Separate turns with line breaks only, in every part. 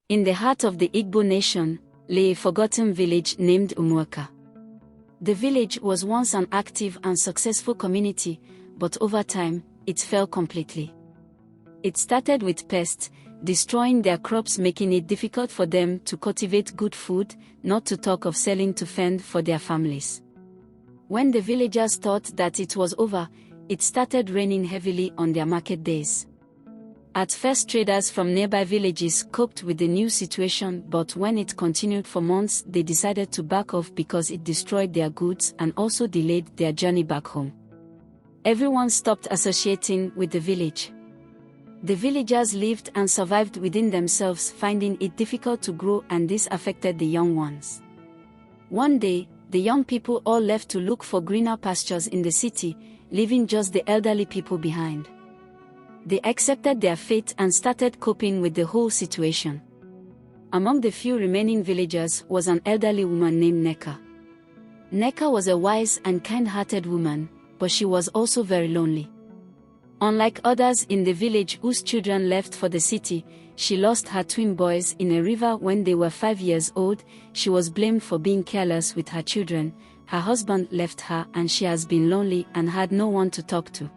In the heart of the Igbo nation lay a forgotten village named Umuoka. The village was once an active and successful community, but over time, it fell completely. It started with pests, destroying their crops, making it difficult for them to cultivate good food, not to talk of selling to fend for their families. When the villagers thought that it was over, it started raining heavily on their market days. At first, traders from nearby villages coped with the new situation, but when it continued for months, they decided to back off because it destroyed their goods and also delayed their journey back home. Everyone stopped associating with the village. The villagers lived and survived within themselves, finding it difficult to grow, and this affected the young ones. One day, the young people all left to look for greener pastures in the city, leaving just the elderly people behind. They accepted their fate and started coping with the whole situation. Among the few remaining villagers was an elderly woman named Nneka. Nneka was a wise and kind-hearted woman, but she was also very lonely. Unlike others in the village whose children left for the city, she lost her twin boys in a river when they were 5 years old. She was blamed for being careless with her children. Her husband left her, and she has been lonely and had no one to talk to.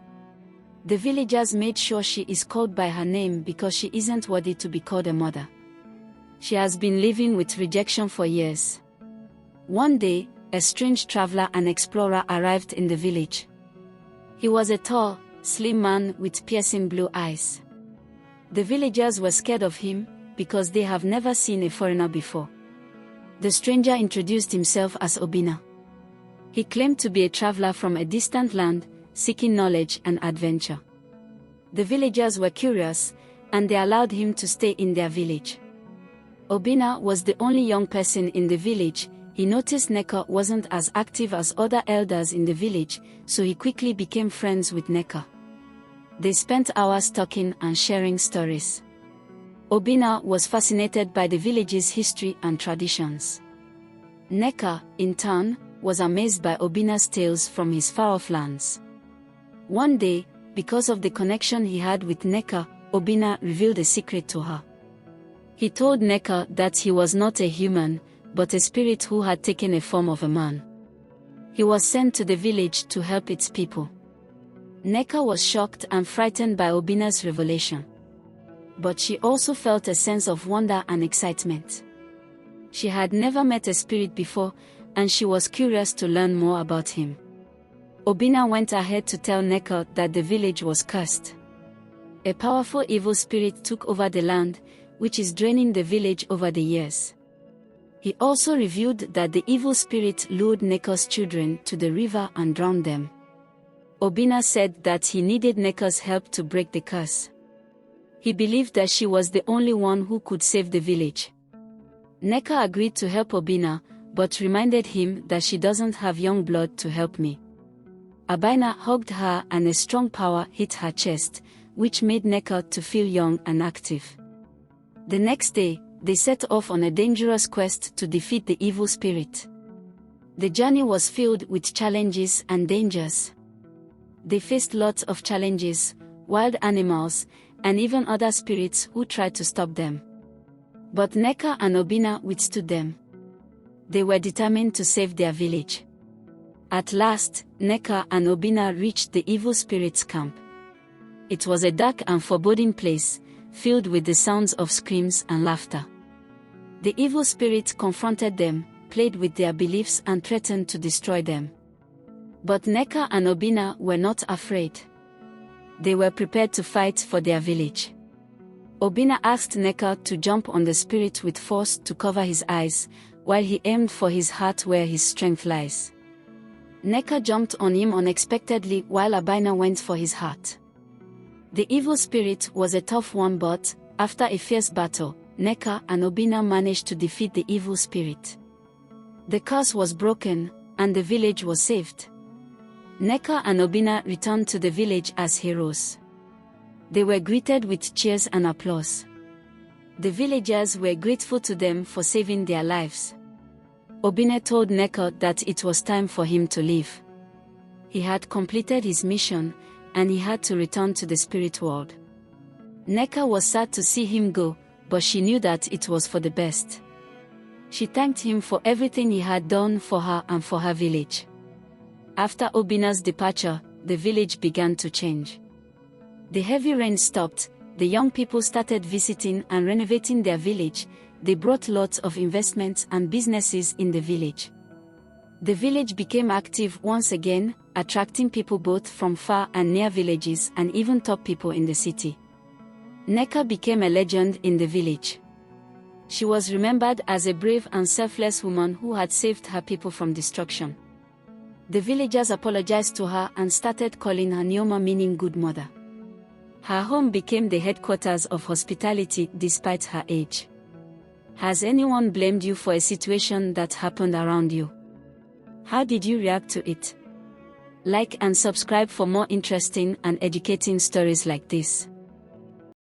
The villagers made sure she is called by her name because she isn't worthy to be called a mother. She has been living with rejection for years. One day, a strange traveler and explorer arrived in the village. He was a tall, slim man with piercing blue eyes. The villagers were scared of him because they have never seen a foreigner before. The stranger introduced himself as Obinna. He claimed to be a traveler from a distant land, seeking knowledge and adventure. The villagers were curious, and they allowed him to stay in their village. Obinna was the only young person in the village. He noticed Nneka wasn't as active as other elders in the village, so he quickly became friends with Nneka. They spent hours talking and sharing stories. Obinna was fascinated by the village's history and traditions. Nneka, in turn, was amazed by Obinna's tales from his far-off lands. One day, because of the connection he had with Nneka, Obinna revealed a secret to her. He told Nneka that he was not a human, but a spirit who had taken a form of a man. He was sent to the village to help its people. Nneka was shocked and frightened by Obinna's revelation. But she also felt a sense of wonder and excitement. She had never met a spirit before, and she was curious to learn more about him. Obinna went ahead to tell Nneka that the village was cursed. A powerful evil spirit took over the land, which is draining the village over the years. He also revealed that the evil spirit lured Nneka's children to the river and drowned them. Obinna said that he needed Nneka's help to break the curse. He believed that she was the only one who could save the village. Nneka agreed to help Obinna, but reminded him that she doesn't have young blood to help me. Obinna hugged her and a strong power hit her chest, which made Nneka to feel young and active. The next day, they set off on a dangerous quest to defeat the evil spirit. The journey was filled with challenges and dangers. They faced lots of challenges, wild animals, and even other spirits who tried to stop them. But Nneka and Obinna withstood them. They were determined to save their village. At last, Nneka and Obinna reached the evil spirit's camp. It was a dark and foreboding place, filled with the sounds of screams and laughter. The evil spirit confronted them, played with their beliefs and threatened to destroy them. But Nneka and Obinna were not afraid. They were prepared to fight for their village. Obinna asked Nneka to jump on the spirit with force to cover his eyes, while he aimed for his heart where his strength lies. Nneka jumped on him unexpectedly while Obinna went for his heart. The evil spirit was a tough one, but, after a fierce battle, Nneka and Obinna managed to defeat the evil spirit. The curse was broken, and the village was saved. Nneka and Obinna returned to the village as heroes. They were greeted with cheers and applause. The villagers were grateful to them for saving their lives. Obinna told Nneka that it was time for him to leave. He had completed his mission, and he had to return to the spirit world. Nneka was sad to see him go, but she knew that it was for the best. She thanked him for everything he had done for her and for her village. After Obinna's departure, the village began to change. The heavy rain stopped, the young people started visiting and renovating their village. They brought lots of investments and businesses in the village. The village became active once again, attracting people both from far and near villages and even top people in the city. Nneka became a legend in the village. She was remembered as a brave and selfless woman who had saved her people from destruction. The villagers apologized to her and started calling her Nyoma, meaning good mother. Her home became the headquarters of hospitality despite her age. Has anyone blamed you for a situation that happened around you? How did you react to it? Like and subscribe for more interesting and educating stories like this.